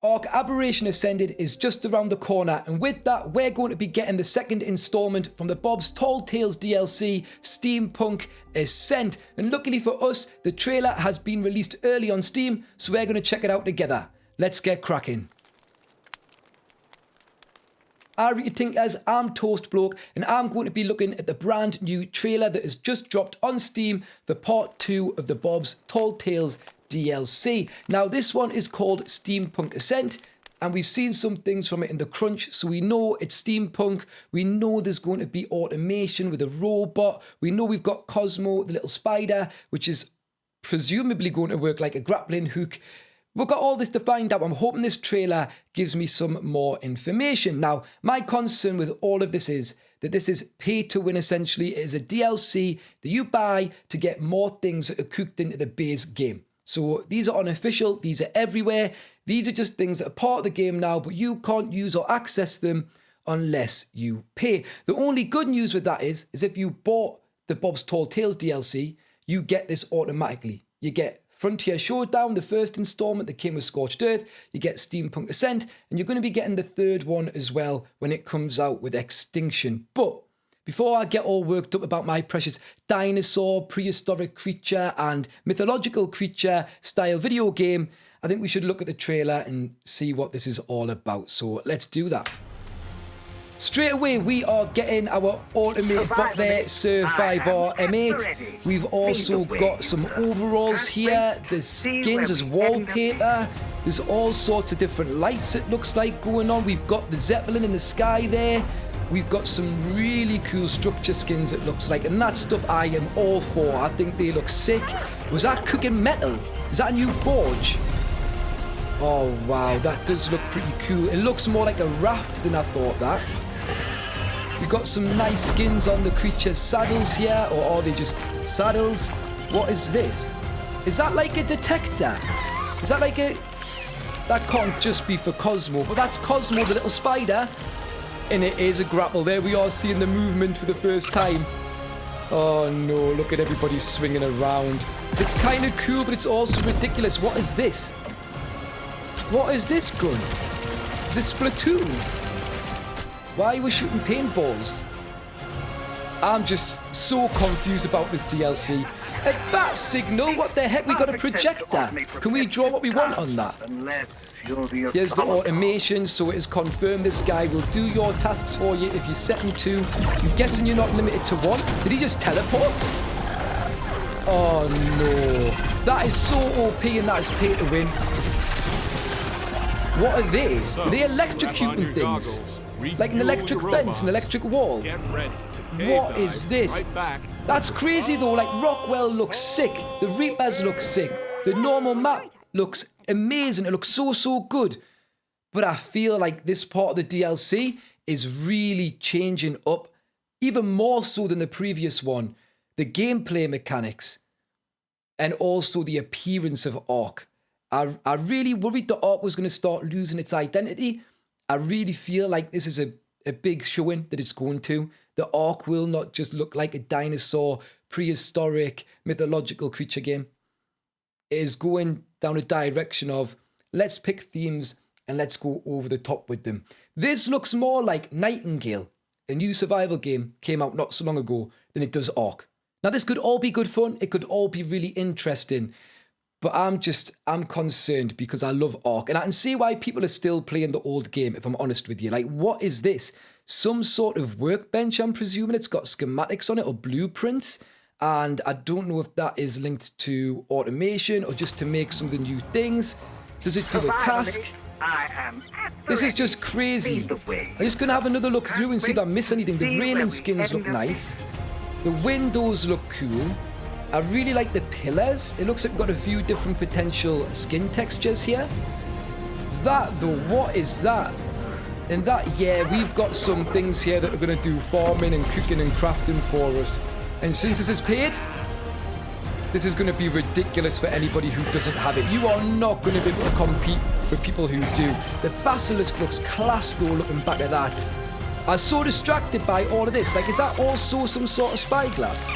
ARK Aberration Ascended is just around the corner, and with that we're going to be getting the second installment from the Bob's Tall Tales DLC, Steampunk Ascent. And luckily for us, the trailer has been released early on Steam, so we're going to check it out together. Let's get cracking. Alright Tinkers, I'm Toastbloke, and I'm going to be looking at the brand new trailer that has just dropped on Steam for part 2 of the Bob's Tall Tales DLC. Now this one is called Steampunk Ascent, and we've seen some things from it in the crunch, so we know it's steampunk. We know there's going to be automation with a robot. We know we've got Cosmo, the little spider, which is presumably going to work like a grappling hook. We've got all this to find out. I'm hoping this trailer gives me some more information. Now, my concern with all of this is that this is pay to win essentially. It is a DLC that you buy to get more things that are cooked into the base game. So these are unofficial, these are everywhere. These are just things that are part of the game now, but you can't use or access them unless you pay. The only good news with that is if you bought the Bob's Tall Tales DLC, you get this automatically. You get Frontier Showdown, the first installment that came with Scorched Earth, you get Steampunk Ascent, and you're going to be getting the third one as well when it comes out with Extinction. But before I get all worked up about my precious dinosaur, prehistoric creature, and mythological creature style video game, I think we should look at the trailer and see what this is all about. So let's do that. Straight away, we are getting our automated bot there, Survivor M8. We've also got some overalls here. There's skins, there's wallpaper. There's all sorts of different lights, it looks like, going on. We've got the Zeppelin in the sky there. We've got some really cool structure skins, it looks like. And that stuff I am all for. I think they look sick. Was that cooking metal? Is that a new forge? Oh, wow. That does look pretty cool. It looks more like a raft than I thought that. We've got some nice skins on the creature's saddles here. Or are they just saddles? What is this? Is that like a detector? Is that like a... That can't just be for Cosmo. But that's Cosmo, the little spider. And it is a grapple. There we are seeing the movement for the first time. Oh no, look at everybody swinging around. It's kind of cool, but it's also ridiculous. What is this? What is this gun? Is it Splatoon? Why are we shooting paintballs? I'm just so confused about this DLC. A bat signal? What the heck? We got a projector. Can we draw what we want on that? Here's the automation, so it is confirmed this guy will do your tasks for you if you set him to. I'm guessing you're not limited to one. Did he just teleport? Oh no. That is so OP and that is pay to win. What are they? Are they electrocuting things? Like an electric fence, an electric wall? What is this? That's crazy though. Like Rockwell looks sick. The Reapers look sick. The normal map looks amazing. It looks so good. But I feel like this part of the DLC is really changing up, even more so than the previous one, the gameplay mechanics and also the appearance of ARK. I really worried that ARK was going to start losing its identity. I really feel like this is a big showing that it's going to. The ARK will not just look like a dinosaur, prehistoric, mythological creature game. It is going down a direction of let's pick themes and let's go over the top with them. This looks more like Nightingale, a new survival game, came out not so long ago, than it does ARK. Now this could all be good fun, it could all be really interesting, but I'm concerned because I love ARK, and I can see why people are still playing the old game, if I'm honest with you. Like, what is this? Some sort of workbench, I'm presuming. It's got schematics on it or blueprints. And I don't know if that is linked to automation or just to make some of the new things. Does it do a task? This is just crazy. I'm just going to have another look through and see if I miss anything. The railing skins look nice. The windows look cool. I really like the pillars. It looks like we've got a few different potential skin textures here. That though, what is that? And that, yeah, we've got some things here that are going to do farming and cooking and crafting for us. And since this is paid, this is going to be ridiculous for anybody who doesn't have it. You are not going to be able to compete with people who do. The Basilisk looks class though, looking back at that. I was so distracted by all of this. Like, is that also some sort of spyglass?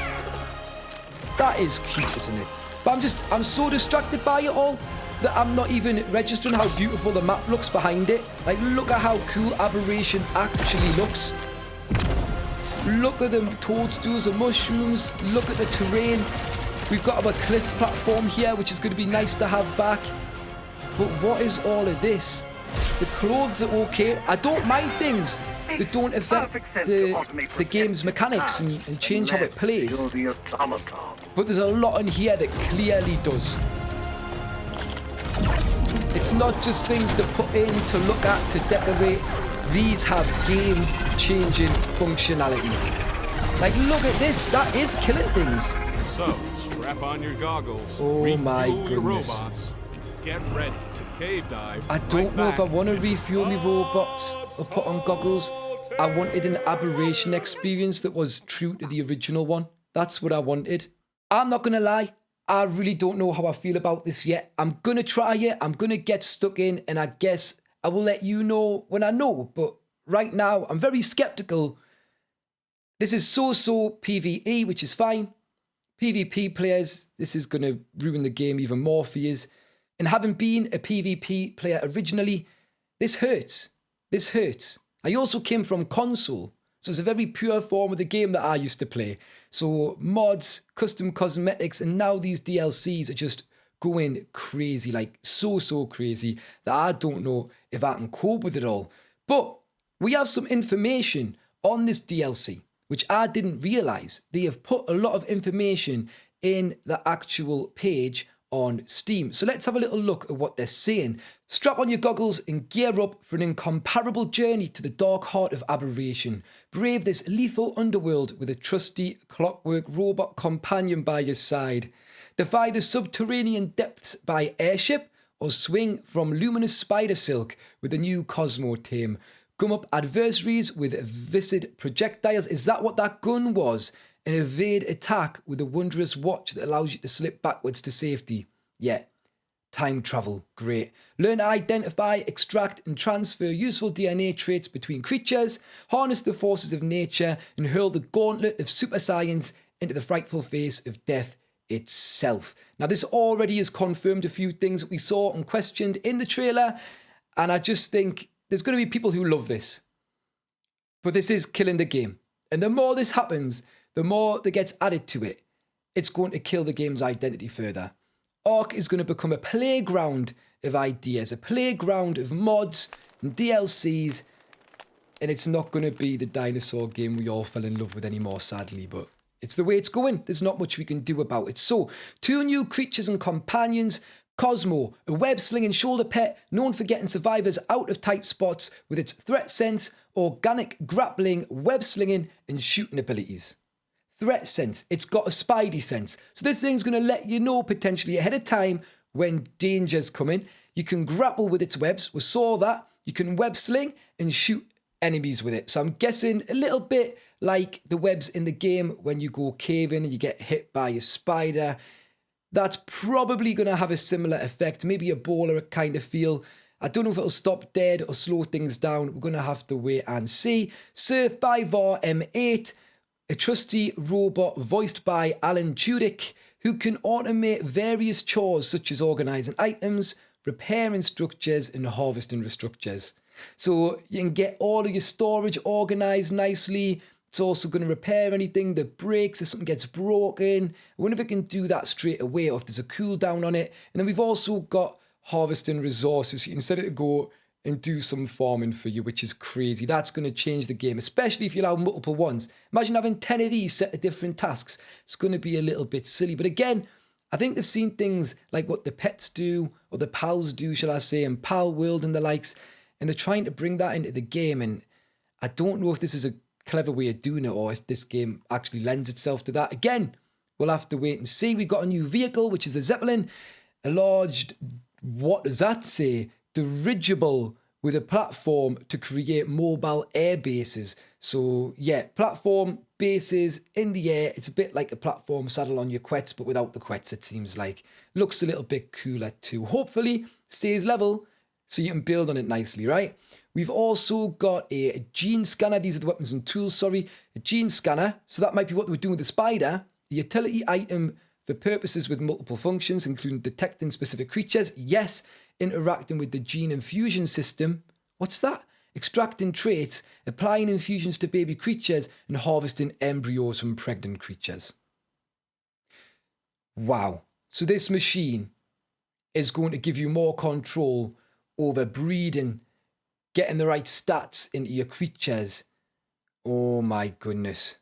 That is cute, isn't it? But I'm so distracted by it all. that I'm not even registering how beautiful the map looks behind it. Like, look at how cool Aberration actually looks. Look at the toadstools and mushrooms. Look at the terrain. We've got our cliff platform here, which is going to be nice to have back. But what is all of this? The clothes are okay. I don't mind things that don't affect the game's mechanics and change how it plays. But there's a lot in here that clearly does. It's not just things to put in, to look at, to decorate. These have game-changing functionality. Like, look at this. That is killing things. So, strap on your goggles. Oh my goodness. Your robots, and get ready to cave dive. I don't know if I want to refuel my robots or put on goggles. I wanted an Aberration experience that was true to the original one. That's what I wanted. I'm not going to lie. I really don't know how I feel about this yet. I'm going to try it. I'm going to get stuck in, and I guess I will let you know when I know. But right now, I'm very skeptical. This is so PvE, which is fine. PvP players, this is going to ruin the game even more for you. And having been a PvP player originally, this hurts. This hurts. I also came from console, so it's a very pure form of the game that I used to play. So mods, custom cosmetics, and now these DLCs are just going crazy, like so crazy that I don't know if I can cope with it all. But we have some information on this DLC, which I didn't realize. They have put a lot of information in the actual page on Steam. So let's have a little look at what they're saying. Strap on your goggles and gear up for an incomparable journey to the dark heart of Aberration. Brave this lethal underworld with a trusty clockwork robot companion by your side. Defy the subterranean depths by airship or swing from luminous spider silk with a new Cosmo tame. Gum up adversaries with viscid projectiles. Is that what that gun was? And evade attack with a wondrous watch that allows you to slip backwards to safety. Yeah, time travel, great. Learn to identify, extract and transfer useful DNA traits between creatures, harness the forces of nature and hurl the gauntlet of super science into the frightful face of death itself. Now this already has confirmed a few things that we saw and questioned in the trailer, and I just think there's going to be people who love this. But this is killing the game. And the more this happens, the more that gets added to it, it's going to kill the game's identity further. ARK is going to become a playground of ideas, a playground of mods and DLCs, and it's not going to be the dinosaur game we all fell in love with anymore, sadly, but it's the way it's going. There's not much we can do about it. So, 2 new creatures and companions. Cosmo, a web-slinging shoulder pet known for getting survivors out of tight spots with its threat sense, organic grappling, web-slinging and shooting abilities. Threat sense, it's got a spidey sense. So this thing's going to let you know potentially ahead of time when danger's coming. You can grapple with its webs. We saw that. You can web sling and shoot enemies with it. So I'm guessing a little bit like the webs in the game when you go caving and you get hit by a spider. That's probably going to have a similar effect. Maybe a bowler kind of feel. I don't know if it'll stop dead or slow things down. We're going to have to wait and see. Surf by VAR M8. A trusty robot voiced by Alan Tudyk who can automate various chores such as organising items, repairing structures and harvesting structures. So you can get all of your storage organised nicely. It's also going to repair anything that breaks if something gets broken. I wonder if it can do that straight away or if there's a cooldown on it. And then we've also got harvesting resources. You can set it to go and do some farming for you, which is crazy. That's going to change the game, especially if you allow multiple ones. Imagine having 10 of these set to different tasks. It's going to be a little bit silly. But again, I think they've seen things like what the pets do, or the pals do, shall I say, and Pal World and the likes, and they're trying to bring that into the game. And I don't know if this is a clever way of doing it, or if this game actually lends itself to that. Again, we'll have to wait and see. We've got a new vehicle, which is a Zeppelin, a large, what does that say? Dirigible with a platform to create mobile air bases. So yeah, platform bases in the air. It's a bit like a platform saddle on your quets, but without the quets, it seems like. Looks a little bit cooler too. Hopefully stays level so you can build on it nicely, right? We've also got a gene scanner. These are the weapons and tools, sorry. A gene scanner. So that might be what they were doing with the spider. A utility item for purposes with multiple functions, including detecting specific creatures. Yes. Interacting with the gene infusion system. What's that? Extracting traits, applying infusions to baby creatures, and harvesting embryos from pregnant creatures. Wow. So this machine is going to give you more control over breeding, getting the right stats into your creatures. Oh my goodness.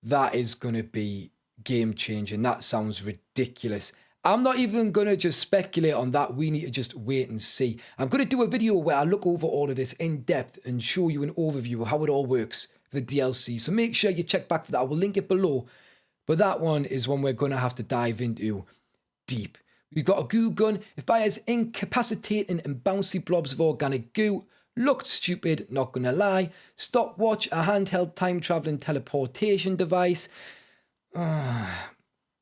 That is going to be game changing. That sounds ridiculous. I'm not even going to just speculate on that. We need to just wait and see. I'm going to do a video where I look over all of this in depth and show you an overview of how it all works for the DLC. So make sure you check back for that. I will link it below. But that one is one we're going to have to dive into deep. We've got a goo gun. It fires incapacitating and bouncy blobs of organic goo. Looked stupid, not going to lie. Stopwatch, a handheld time-traveling teleportation device.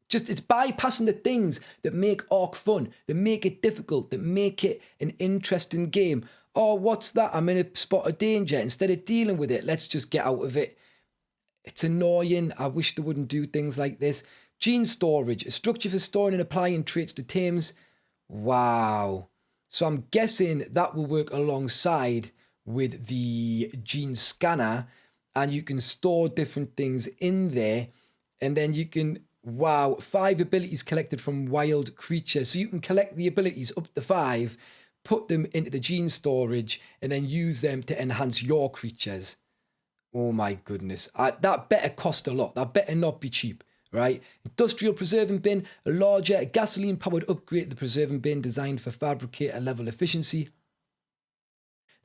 Just, it's bypassing the things that make ARK fun, that make it difficult, that make it an interesting game. Oh, what's that? I'm in a spot of danger. Instead of dealing with it, let's just get out of it. It's annoying. I wish they wouldn't do things like this. Gene storage, a structure for storing and applying traits to tames. Wow. So I'm guessing that will work alongside with the gene scanner, and you can store different things in there, and then you can, wow, 5 abilities collected from wild creatures. So you can collect the abilities up to 5, put them into the gene storage, and then use them to enhance your creatures. Oh my goodness. That better cost a lot. That better not be cheap, right? Industrial preserving bin, a larger gasoline-powered upgrade to the preserving bin designed for fabricator-level efficiency.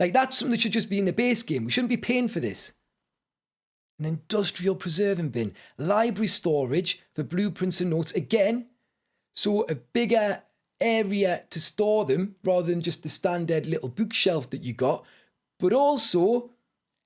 Like, that's something that should just be in the base game. We shouldn't be paying for this. An industrial preserving bin, library storage for blueprints and notes. Again, so a bigger area to store them rather than just the standard little bookshelf that you got. But also,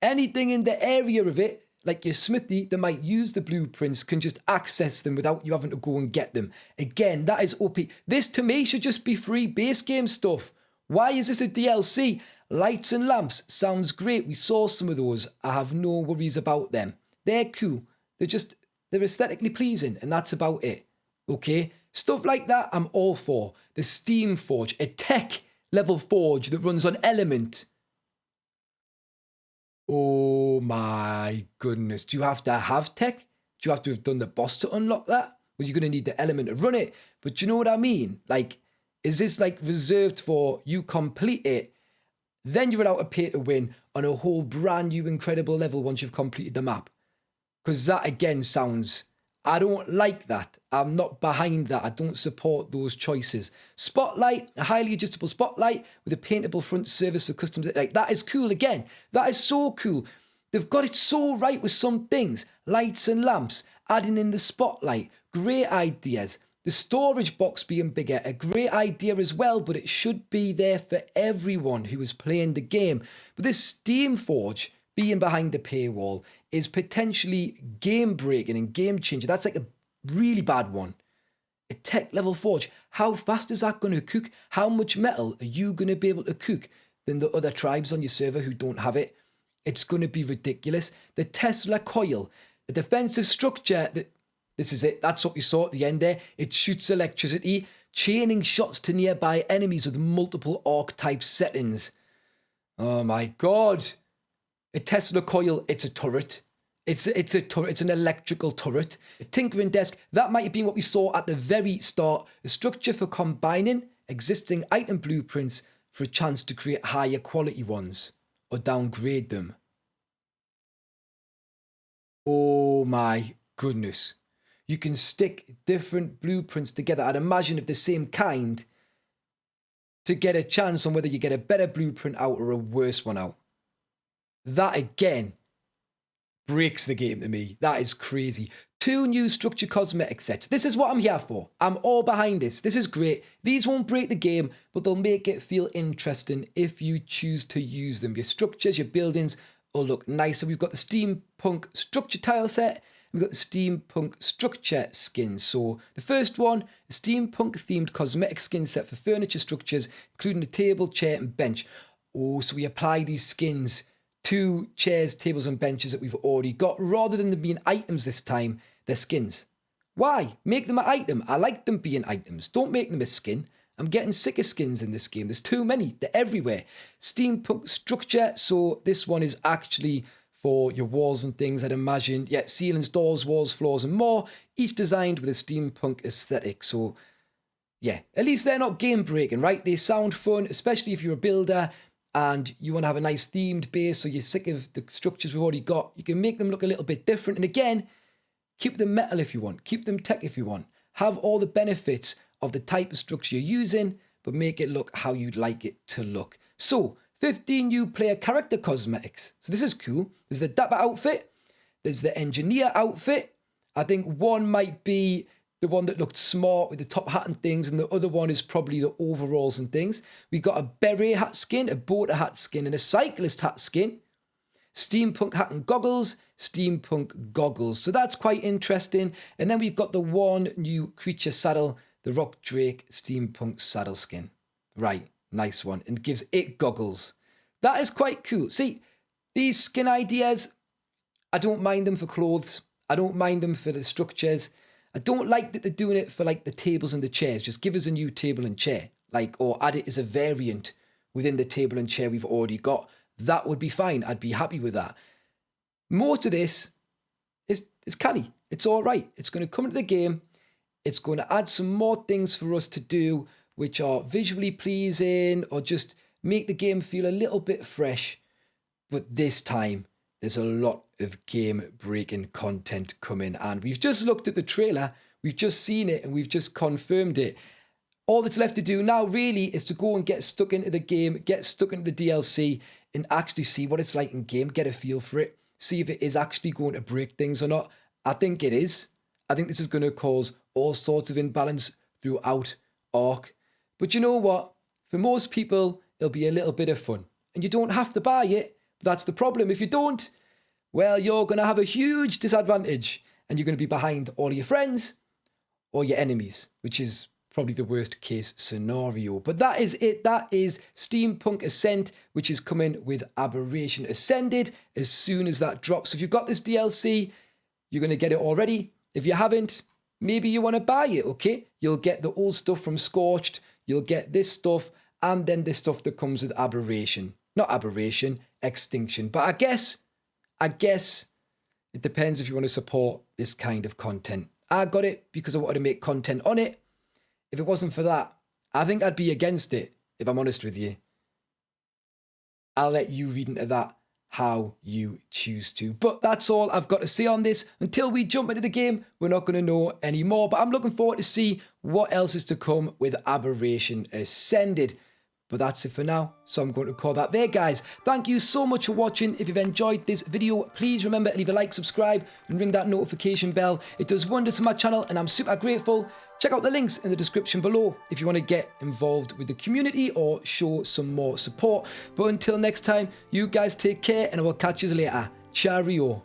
anything in the area of it, like your smithy that might use the blueprints, can just access them without you having to go and get them. Again, that is OP. This to me should just be free base game stuff. Why is this a DLC? Lights and lamps sounds great. We saw some of those. I have no worries about them. They're cool. They're aesthetically pleasing, and that's about it. Okay? Stuff like that, I'm all for. The Steam Forge, a tech level forge that runs on Element. Oh my goodness. Do you have to have tech? Do you have to have done the boss to unlock that? Well, you're going to need the element to run it. But you know what I mean? Like, is this like reserved for you complete it, then you're allowed to pay to win on a whole brand new incredible level once you've completed the map? Because that again sounds, I don't like that. I'm not behind that. I don't support those choices. Spotlight, a highly adjustable spotlight with a paintable front surface for custom. Like, that is cool again. That is so cool. They've got it so right with some things. Lights and lamps, adding in the spotlight. Great ideas. The storage box being bigger, a great idea as well, but it should be there for everyone who is playing the game. But this Steam Forge being behind the paywall is potentially game breaking and game changer. That's like a really bad one. A tech level forge. How fast is that going to cook? How much metal are you going to be able to cook than the other tribes on your server who don't have it? It's going to be ridiculous. The Tesla coil, a defensive structure that, this is it. That's what we saw at the end there. It shoots electricity, chaining shots to nearby enemies with multiple ARK type settings. Oh my God. A Tesla coil, it's a turret. It's a turret. It's an electrical turret. A tinkering desk, that might have been what we saw at the very start. A structure for combining existing item blueprints for a chance to create higher quality ones or downgrade them. Oh my goodness. You can stick different blueprints together, I'd imagine of the same kind, to get a chance on whether you get a better blueprint out or a worse one out. That again breaks the game to me. That is crazy. 2 new structure cosmetic sets. This is what I'm here for. I'm all behind this. This is great. These won't break the game, but they'll make it feel interesting if you choose to use them. Your structures, your buildings will look nicer. We've got the steampunk structure tile set. We've got the steampunk structure skins. So the first one, a steampunk themed cosmetic skin set for furniture structures, including a table, chair, and bench. Oh, so we apply these skins to chairs, tables, and benches that we've already got. Rather than them being items this time, they're skins. Why? Make them an item. I like them being items. Don't make them a skin. I'm getting sick of skins in this game. There's too many. They're everywhere. Steampunk structure. So this one is actually for your walls and things, I'd imagine. Yeah, ceilings, doors, walls, floors, and more. Each designed with a steampunk aesthetic. So yeah, at least they're not game breaking, right? They sound fun, especially if you're a builder and you want to have a nice themed base, so you're sick of the structures we've already got. You can make them look a little bit different. And again, keep them metal if you want. Keep them tech if you want. Have all the benefits of the type of structure you're using, but make it look how you'd like it to look. So, 15 new player character cosmetics. So this is cool. There's the Dapper outfit. There's the Engineer outfit. I think one might be the one that looked smart with the top hat and things, and the other one is probably the overalls and things. We got a beret hat skin, a boater hat skin, and a cyclist hat skin. Steampunk hat and goggles, steampunk goggles. So that's quite interesting. And then we've got the one new creature saddle, the Rock Drake steampunk saddle skin. Right, nice one. And gives it goggles. That is quite cool. See, these skin ideas, I don't mind them for clothes. I don't mind them for the structures. I don't like that they're doing it for like the tables and the chairs. Just give us a new table and chair, like, or add it as a variant within the table and chair we've already got. That would be fine. I'd be happy with that. Most of this is canny. It's all right. It's going to come into the game. It's going to add some more things for us to do, which are visually pleasing or just make the game feel a little bit fresh. But this time, there's a lot of game-breaking content coming. And we've just looked at the trailer. We've just seen it and we've just confirmed it. All that's left to do now really is to go and get stuck into the game, get stuck into the DLC and actually see what it's like in game, get a feel for it, see if it is actually going to break things or not. I think it is. I think this is going to cause all sorts of imbalance throughout ARK. But you know what? For most people, it'll be a little bit of fun. And you don't have to buy it. That's the problem. If you don't, well, you're going to have a huge disadvantage and you're going to be behind all your friends or your enemies, which is probably the worst case scenario. But that is it. That is Steampunk Ascent, which is coming with Aberration Ascended as soon as that drops. So if you've got this DLC, you're going to get it already. If you haven't, maybe you want to buy it, okay? You'll get the old stuff from Scorched, you'll get this stuff, and then this stuff that comes with Aberration. Not Aberration, Extinction. But I guess it depends if you want to support this kind of content. I got it because I wanted to make content on it. If it wasn't for that, I think I'd be against it, if I'm honest with you. I'll let you read into that how you choose to. But that's all I've got to say on this. Until we jump into the game, we're not going to know anymore. But I'm looking forward to see what else is to come with Aberration Ascended. But that's it for now, so I'm going to call that there, guys. Thank you so much for watching. If you've enjoyed this video, please remember to leave a like, subscribe, and ring that notification bell. It does wonders for my channel, and I'm super grateful. Check out the links in the description below if you want to get involved with the community or show some more support. But until next time, you guys take care, and I will catch you later. Cheerio.